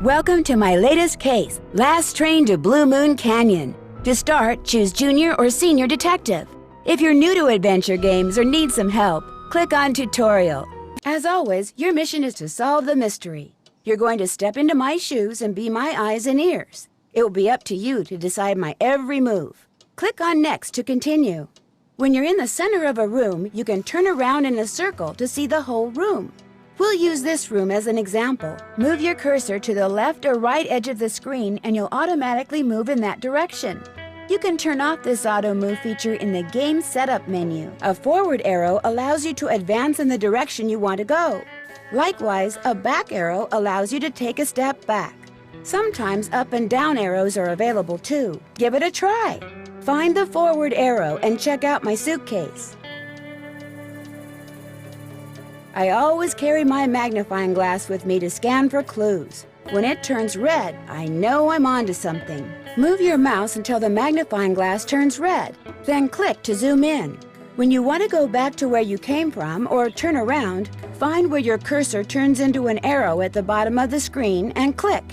Welcome to my latest case, Last Train to Blue Moon Canyon. To start, choose Junior or Senior Detective. If you're new to adventure games or need some help, click on Tutorial. As always, your mission is to solve the mystery. You're going to step into my shoes and be my eyes and ears. It will be up to you to decide my every move. Click on Next to continue. When you're in the center of a room, you can turn around in a circle to see the whole room. We'll use this room as an example. Move your cursor to the left or right edge of the screen and you'll automatically move in that direction. You can turn off this auto move feature in the Game Setup menu. A forward arrow allows you to advance in the direction you want to go. Likewise, a back arrow allows you to take a step back. Sometimes up and down arrows are available too. Give it a try. Find the forward arrow and check out my suitcase. I always carry my magnifying glass with me to scan for clues. When it turns red, I know I'm onto something. Move your mouse until the magnifying glass turns red, then click to zoom in. When you want to go back to where you came from or turn around, find where your cursor turns into an arrow at the bottom of the screen and click.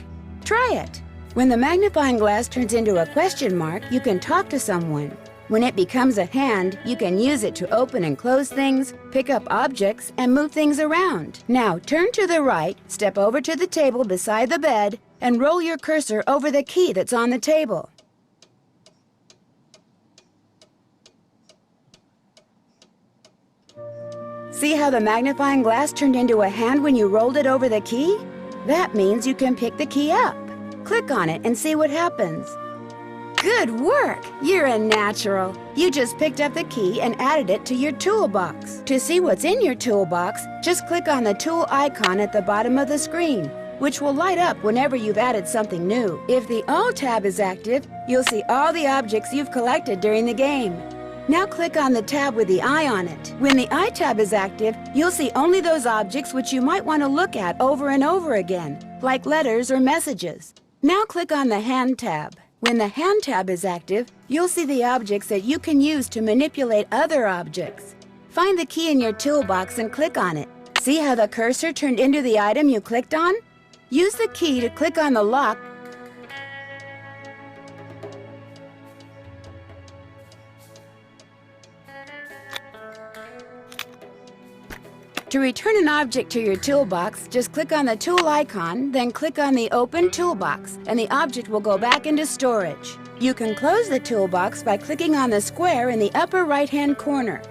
Try it. When the magnifying glass turns into a question mark, you can talk to someone. When it becomes a hand, you can use it to open and close things, pick up objects, and move things around. Now turn to the right, step over to the table beside the bed, and roll your cursor over the key that's on the table. See how the magnifying glass turned into a hand when you rolled it over the key? That means you can pick the key up. Click on it and see what happens. Good work! You're a natural. You just picked up the key and added it to your toolbox. To see what's in your toolbox, just click on the tool icon at the bottom of the screen, which will light up whenever you've added something new. If the All tab is active, you'll see all the objects you've collected during the game. Now click on the tab with the eye on it. When the Eye tab is active, you'll see only those objects which you might want to look at over and over again, like letters or messages. Now click on the Hand tab. When the Hand tab is active, you'll see the objects that you can use to manipulate other objects. Find the key in your toolbox and click on it. See how the cursor turned into the item you clicked on? Use the key to click on the lock. To return an object to your toolbox, just click on the tool icon, then click on the Open Toolbox, and the object will go back into storage. You can close the toolbox by clicking on the square in the upper right-hand corner.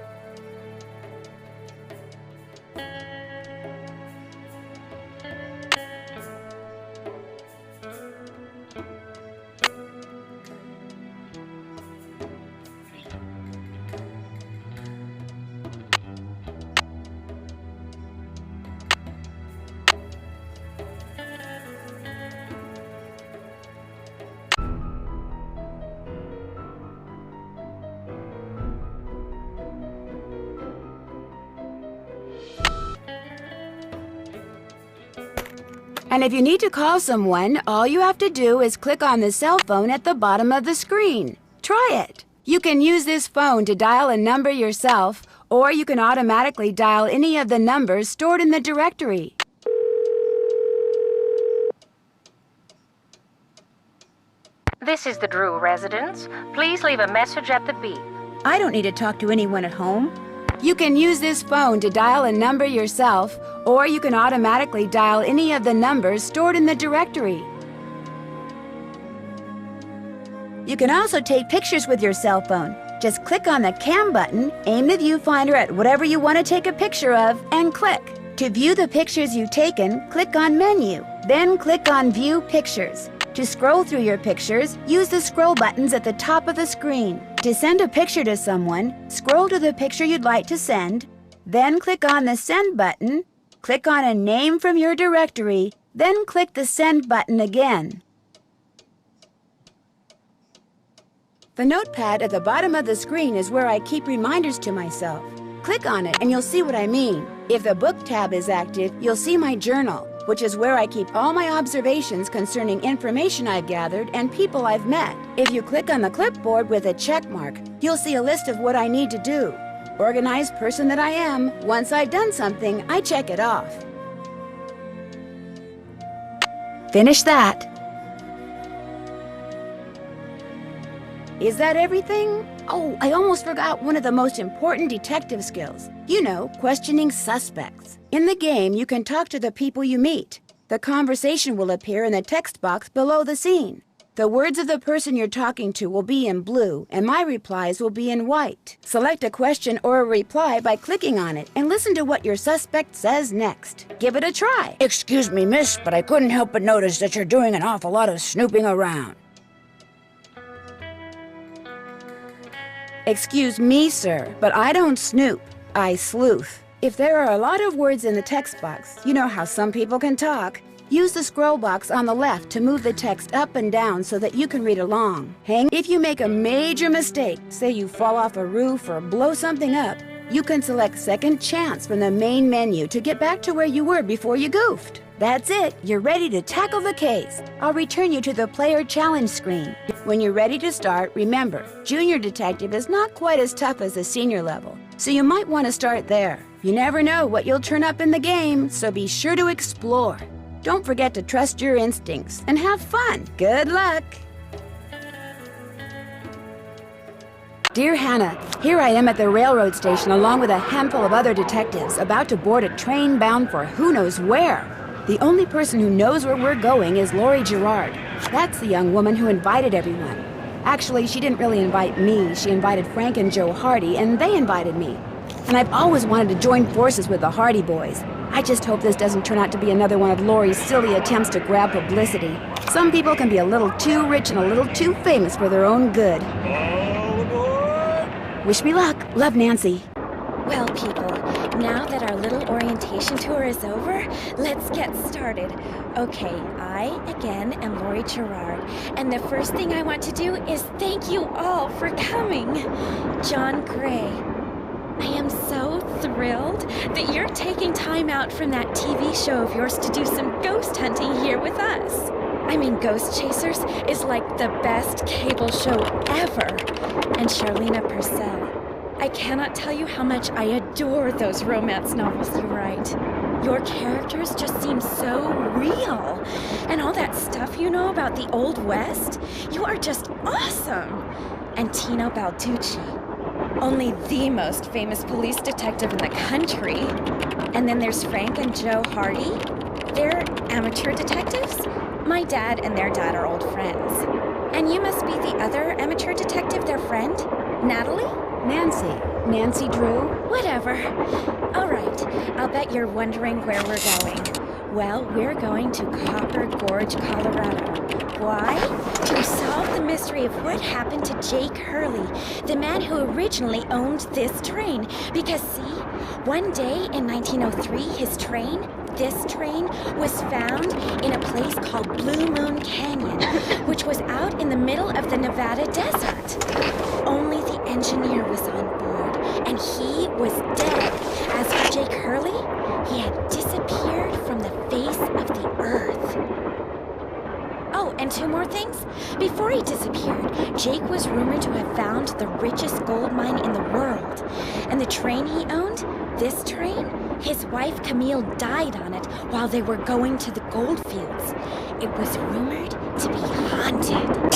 And if you need to call someone, all you have to do is click on the cell phone at the bottom of the screen. Try it. You can use this phone to dial a number yourself, or you can automatically dial any of the numbers stored in the directory. This is the Drew residence. Please leave a message at the beep. I don't need to talk to anyone at home. You can use this phone to dial a number yourself, or you can automatically dial any of the numbers stored in the directory. You can also take pictures with your cell phone. Just click on the Cam button, aim the viewfinder at whatever you want to take a picture of, and click. To view the pictures you've taken, click on Menu, then click on View Pictures. To scroll through your pictures, use the scroll buttons at the top of the screen. To send a picture to someone, scroll to the picture you'd like to send, then click on the Send button, click on a name from your directory, then click the Send button again. The notepad at the bottom of the screen is where I keep reminders to myself. Click on it and you'll see what I mean. If the Book tab is active, you'll see my journal, which is where I keep all my observations concerning information I've gathered and people I've met. If you click on the clipboard with a check mark, you'll see a list of what I need to do. Organized person that I am, once I've done something, I check it off. Finish that. Is that everything? Oh, I almost forgot one of the most important detective skills. You know, questioning suspects. In the game, you can talk to the people you meet. The conversation will appear in the text box below the scene. The words of the person you're talking to will be in blue, and my replies will be in white. Select a question or a reply by clicking on it, and listen to what your suspect says next. Give it a try. Excuse me, miss, but I couldn't help but notice that you're doing an awful lot of snooping around. Excuse me, sir, but I don't snoop. I sleuth. If there are a lot of words in the text box, you know how some people can talk. Use the scroll box on the left to move the text up and down so that you can read along. If you make a major mistake, say you fall off a roof or blow something up, you can select Second Chance from the main menu to get back to where you were before you goofed. That's it. You're ready to tackle the case. I'll return you to the player challenge screen. When you're ready to start, remember, Junior Detective is not quite as tough as the senior level, so you might want to start there. You never know what you'll turn up in the game, so be sure to explore. Don't forget to trust your instincts and have fun. Good luck! Dear Hannah, here I am at the railroad station along with a handful of other detectives about to board a train bound for who knows where. The only person who knows where we're going is Lori Gerard. That's the young woman who invited everyone. Actually, she didn't really invite me. She invited Frank and Joe Hardy, and they invited me. And I've always wanted to join forces with the Hardy Boys. I just hope this doesn't turn out to be another one of Lori's silly attempts to grab publicity. Some people can be a little too rich and a little too famous for their own good. All aboard! Wish me luck. Love, Nancy. Well, people, now that our little orientation tour is over, let's get started. Okay, I, again, am Lori Gerard, and the first thing I want to do is thank you all for coming. John Gray. I am so thrilled that you're taking time out from that TV show of yours to do some ghost hunting here with us. I mean, Ghost Chasers is like the best cable show ever. And Charlena Purcell. I cannot tell you how much I adore those romance novels you write. Your characters just seem so real. And all that stuff you know about the Old West, you are just awesome. And Tino Balducci. Only the most famous police detective in the country. And then there's Frank and Joe Hardy. They're amateur detectives. My dad and their dad are old friends. And you must be the other amateur detective, their friend? Natalie? Nancy Drew? Whatever. All right, I'll bet you're wondering where we're going. Well, we're going to Copper Gorge, Colorado. Why? To solve the mystery of what happened to Jake Hurley, the man who originally owned this train. Because see, one day in 1903, this train was found in a place called Blue Moon Canyon, which was out in the middle of the Nevada desert. Only the engineer was on board, and he was dead. As for Jake Hurley, he had disappeared from the face of the earth. Oh, and two more things. Before he disappeared, Jake was rumored to have found the richest gold mine in the world. And the train he owned, this train, his wife Camille died on it while they were going to the gold fields. It was rumored to be haunted.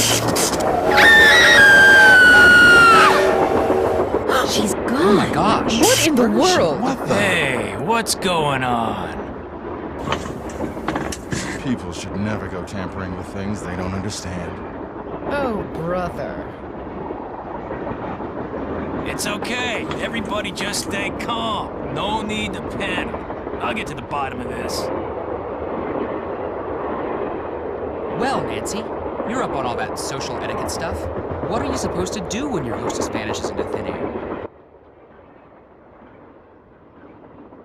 She's gone. Oh my gosh. What in the world? What the? Hey, what's going on? People should never go tampering with things they don't understand. Oh, brother. It's okay. Everybody just stay calm. No need to panic. I'll get to the bottom of this. Well, Nancy, you're up on all that social etiquette stuff. What are you supposed to do when your hostess vanishes into thin air?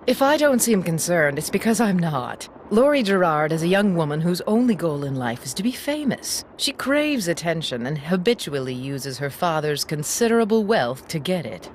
If I don't seem concerned, it's because I'm not. Lori Gerard is a young woman whose only goal in life is to be famous. She craves attention and habitually uses her father's considerable wealth to get it.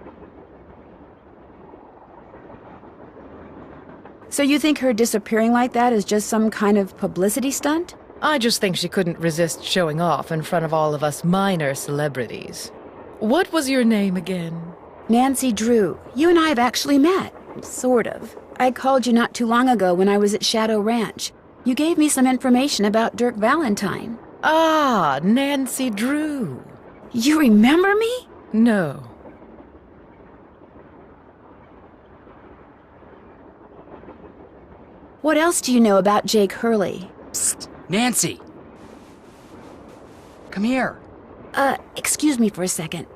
So you think her disappearing like that is just some kind of publicity stunt? I just think she couldn't resist showing off in front of all of us minor celebrities. What was your name again? Nancy Drew. You and I have actually met. Sort of. I called you not too long ago when I was at Shadow Ranch. You gave me some information about Dirk Valentine. Ah, Nancy Drew. You remember me? No. What else do you know about Jake Hurley? Psst! Nancy! Come here. Excuse me for a second.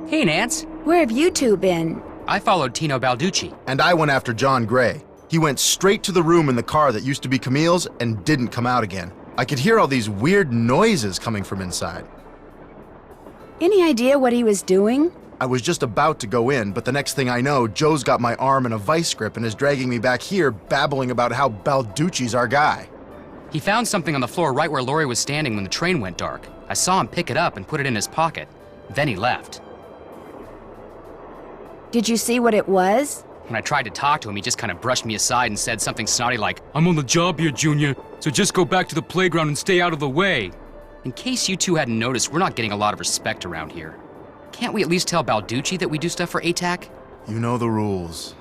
Hey, Nance. Where have you two been? I followed Tino Balducci. And I went after John Gray. He went straight to the room in the car that used to be Camille's and didn't come out again. I could hear all these weird noises coming from inside. Any idea what he was doing? I was just about to go in, but the next thing I know, Joe's got my arm in a vice grip and is dragging me back here, babbling about how Balducci's our guy. He found something on the floor right where Laurie was standing when the train went dark. I saw him pick it up and put it in his pocket. Then he left. Did you see what it was? When I tried to talk to him, he just kind of brushed me aside and said something snotty like, "I'm on the job here, Junior, so just go back to the playground and stay out of the way." In case you two hadn't noticed, we're not getting a lot of respect around here. Can't we at least tell Balducci that we do stuff for ATAC? You know the rules.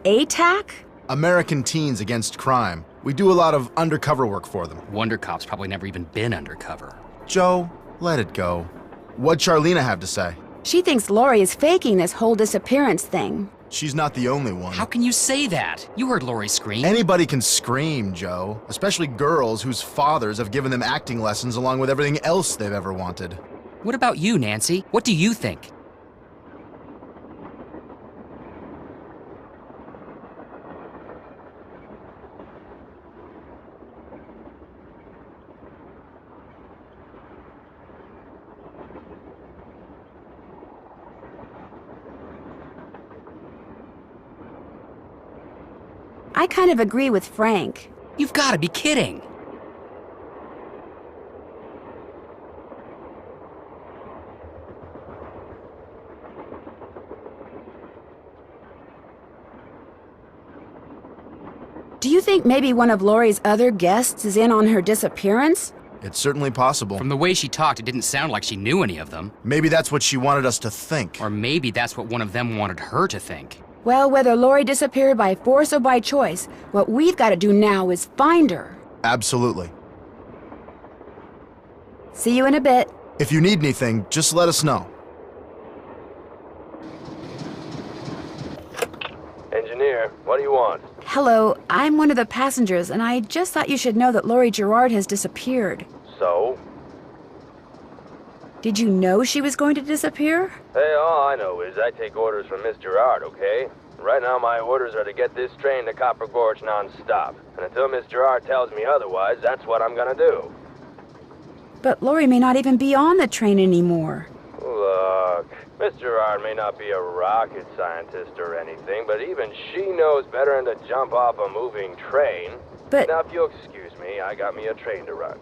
ATAC? American Teens Against Crime. We do a lot of undercover work for them. Wonder Cop's probably never even been undercover. Joe, let it go. What'd Charlena have to say? She thinks Laurie is faking this whole disappearance thing. She's not the only one. How can you say that? You heard Laurie scream. Anybody can scream, Joe. Especially girls whose fathers have given them acting lessons along with everything else they've ever wanted. What about you, Nancy? What do you think? I kind of agree with Frank. You've got to be kidding. Do you think maybe one of Laurie's other guests is in on her disappearance? It's certainly possible. From the way she talked, it didn't sound like she knew any of them. Maybe that's what she wanted us to think. Or maybe that's what one of them wanted her to think. Well, whether Laurie disappeared by force or by choice, what we've got to do now is find her. Absolutely. See you in a bit. If you need anything, just let us know. Engineer, what do you want? Hello, I'm one of the passengers, and I just thought you should know that Laurie Gerard has disappeared. So? Did you know she was going to disappear? Hey, all I know is I take orders from Miss Gerard, okay? Right now my orders are to get this train to Copper Gorge non-stop. And until Miss Gerard tells me otherwise, that's what I'm gonna do. But Laurie may not even be on the train anymore. Look, Miss Gerard may not be a rocket scientist or anything, but even she knows better than to jump off a moving train. But... Now, if you'll excuse me, I got me a train to run.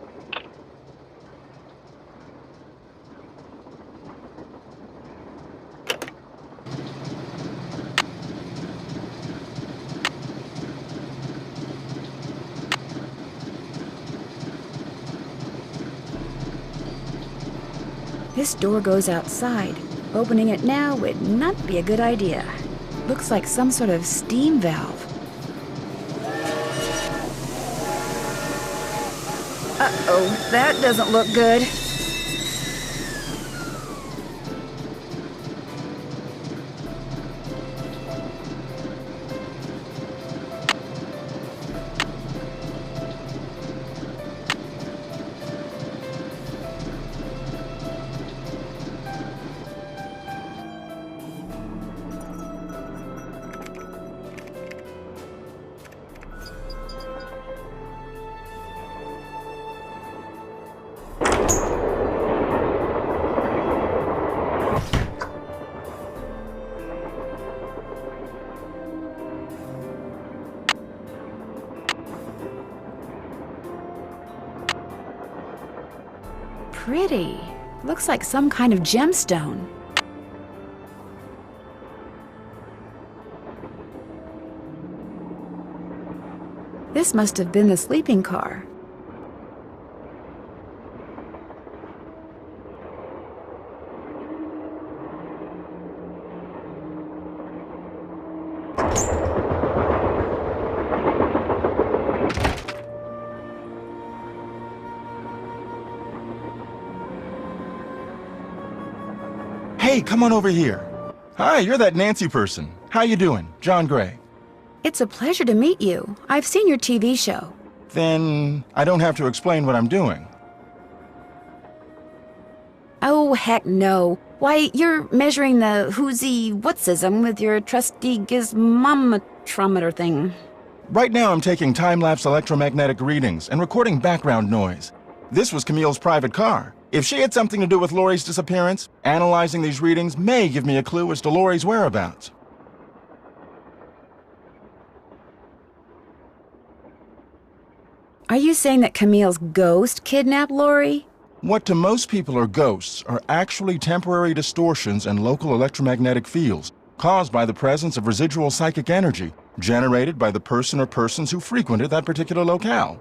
This door goes outside. Opening it now would not be a good idea. Looks like some sort of steam valve. Uh-oh, that doesn't look good. Pretty. Looks like some kind of gemstone. This must have been the sleeping car. Hey, come on over here. Hi, you're that Nancy person. How you doing? John Gray. It's a pleasure to meet you. I've seen your TV show. Then I don't have to explain what I'm doing. Oh, heck no. Why, you're measuring the whoozy whatsism with your trusty gizmometrometer thing. Right now I'm taking time-lapse electromagnetic readings and recording background noise. This was Camille's private car. If she had something to do with Lori's disappearance, analyzing these readings may give me a clue as to Lori's whereabouts. Are you saying that Camille's ghost kidnapped Lori? What to most people are ghosts are actually temporary distortions in local electromagnetic fields caused by the presence of residual psychic energy generated by the person or persons who frequented that particular locale.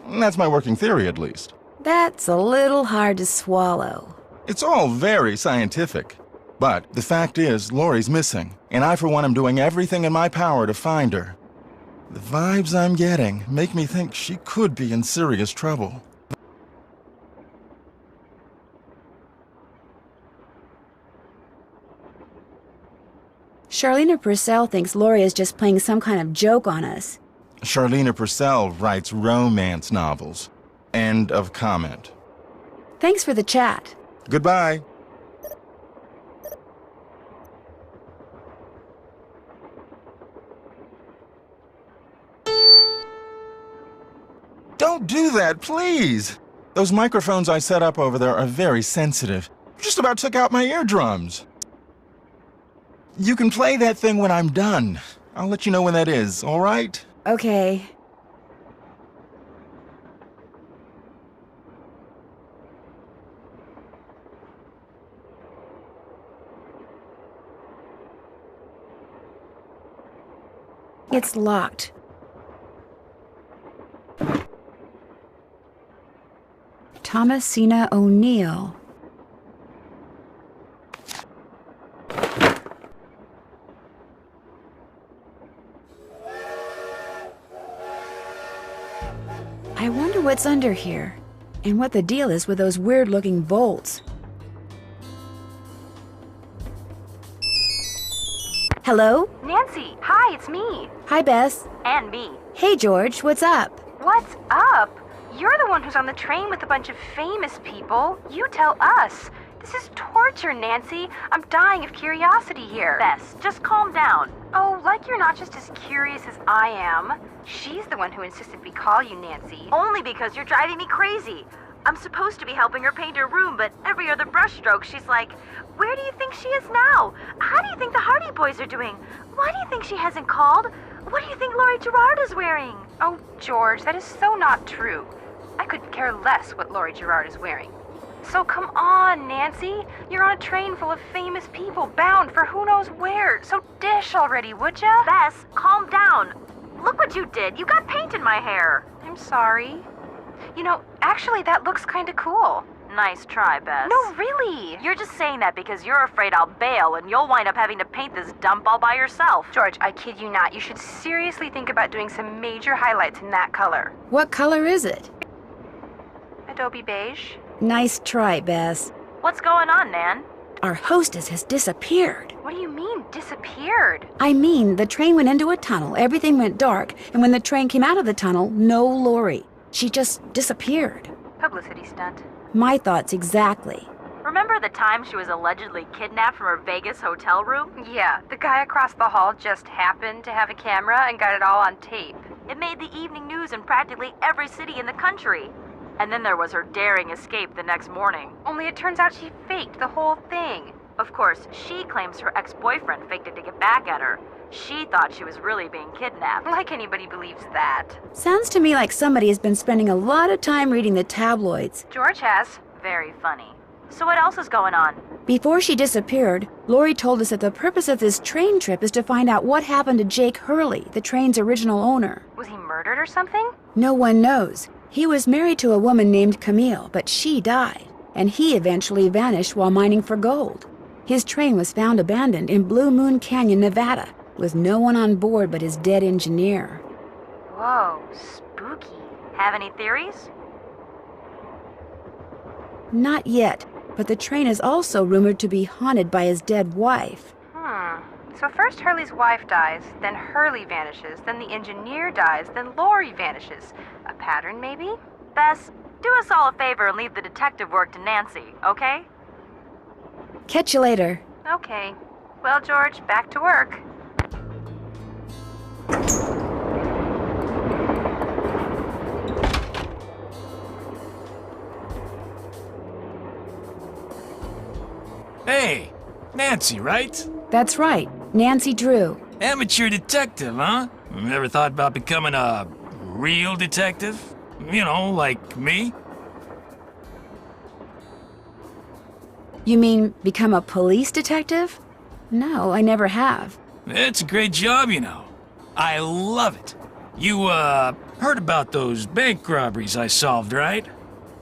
That's my working theory, at least. That's a little hard to swallow. It's all very scientific. But the fact is, Lori's missing, and I for one am doing everything in my power to find her. The vibes I'm getting make me think she could be in serious trouble. Charlena Purcell thinks Lori is just playing some kind of joke on us. Charlena Purcell writes romance novels. End of comment. Thanks for the chat. Goodbye. Don't do that, please! Those microphones I set up over there are very sensitive. Just about took out my eardrums. You can play that thing when I'm done. I'll let you know when that is, all right? Okay. It's locked. Thomasina O'Neill. I wonder what's under here, and what the deal is with those weird-looking bolts. Hello? Nancy, hi, it's me. Hi, Bess. And me. Hey, George, what's up? What's up? You're the one who's on the train with a bunch of famous people. You tell us. This is torture, Nancy. I'm dying of curiosity here. Bess, just calm down. Oh, like you're not just as curious as I am. She's the one who insisted we call you Nancy. Only because you're driving me crazy. I'm supposed to be helping her paint her room, but every other brushstroke she's like, where do you think she is now? How do you think the Hardy Boys are doing? Why do you think she hasn't called? What do you think Laurie Gerard is wearing? Oh, George, that is so not true. I could care less what Laurie Gerard is wearing. So come on, Nancy. You're on a train full of famous people bound for who knows where. So dish already, would ya? Bess, calm down. Look what you did. You got paint in my hair. I'm sorry. You know, actually, that looks kind of cool. Nice try, Bess. No, really. You're just saying that because you're afraid I'll bail and you'll wind up having to paint this dump all by yourself. George, I kid you not. You should seriously think about doing some major highlights in that color. What color is it? Adobe beige. Nice try, Bess. What's going on, Nan? Our hostess has disappeared. What do you mean, disappeared? I mean, the train went into a tunnel, everything went dark, and when the train came out of the tunnel, no Lori. She just disappeared. Publicity stunt. My thoughts exactly. Remember the time she was allegedly kidnapped from her Vegas hotel room? Yeah, the guy across the hall just happened to have a camera and got it all on tape. It made the evening news in practically every city in the country. And then there was her daring escape the next morning. Only it turns out she faked the whole thing. Of course, she claims her ex-boyfriend faked it to get back at her. She thought she was really being kidnapped. Like anybody believes that. Sounds to me like somebody has been spending a lot of time reading the tabloids. George has. Very funny. So what else is going on? Before she disappeared, Lori told us that the purpose of this train trip is to find out what happened to Jake Hurley, the train's original owner. Was he murdered or something? No one knows. He was married to a woman named Camille, but she died, and he eventually vanished while mining for gold. His train was found abandoned in Blue Moon Canyon, Nevada, with no one on board but his dead engineer. Whoa, spooky. Have any theories? Not yet, But the train is also rumored to be haunted by his dead wife. So first Hurley's wife dies, then Hurley vanishes, then the engineer dies, then Laurie vanishes. A pattern, maybe? Bess, do us all a favor and leave the detective work to Nancy, okay? Catch you later. Okay. Well, George, back to work. Hey, Nancy, right? That's right, Nancy Drew. Amateur detective, huh? Ever thought about becoming a real detective? You know, like me? You mean become a police detective? No, I never have. It's a great job, you know. I love it. You, heard about those bank robberies I solved, right?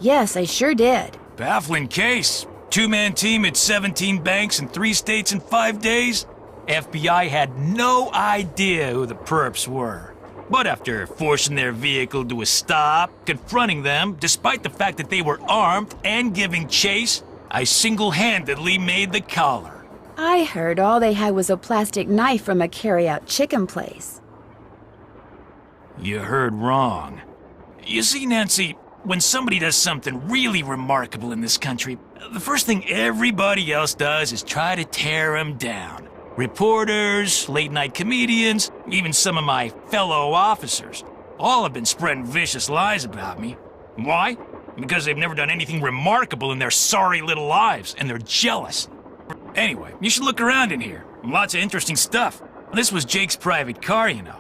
Yes, I sure did. Baffling case. Two-man team at 17 banks in 3 states in 5 days. FBI had no idea who the perps were. But after forcing their vehicle to a stop, confronting them, despite the fact that they were armed and giving chase, I single-handedly made the collar. I heard all they had was a plastic knife from a carry-out chicken place. You heard wrong. You see, Nancy, when somebody does something really remarkable in this country, the first thing everybody else does is try to tear them down. Reporters, late-night comedians, even some of my fellow officers, all have been spreading vicious lies about me. Why? Because they've never done anything remarkable in their sorry little lives, and they're jealous. Anyway, you should look around in here. Lots of interesting stuff. This was Jake's private car, you know.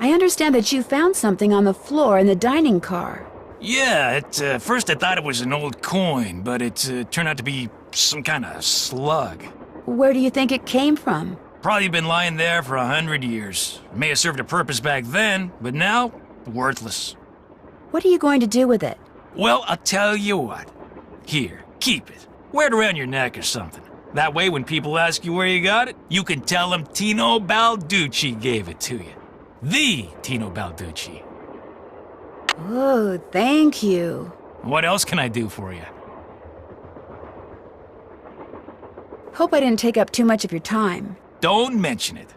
I understand that you found something on the floor in the dining car. Yeah, at first I thought it was an old coin, but it turned out to be some kind of slug. Where do you think it came from? Probably been lying there for 100 years. May have served a purpose back then, but now, worthless. What are you going to do with it? Well, I'll tell you what. Here, keep it. Wear it around your neck or something. That way, when people ask you where you got it, you can tell them Tino Balducci gave it to you. The Tino Balducci. Oh, thank you. What else can I do for you? Hope I didn't take up too much of your time. Don't mention it.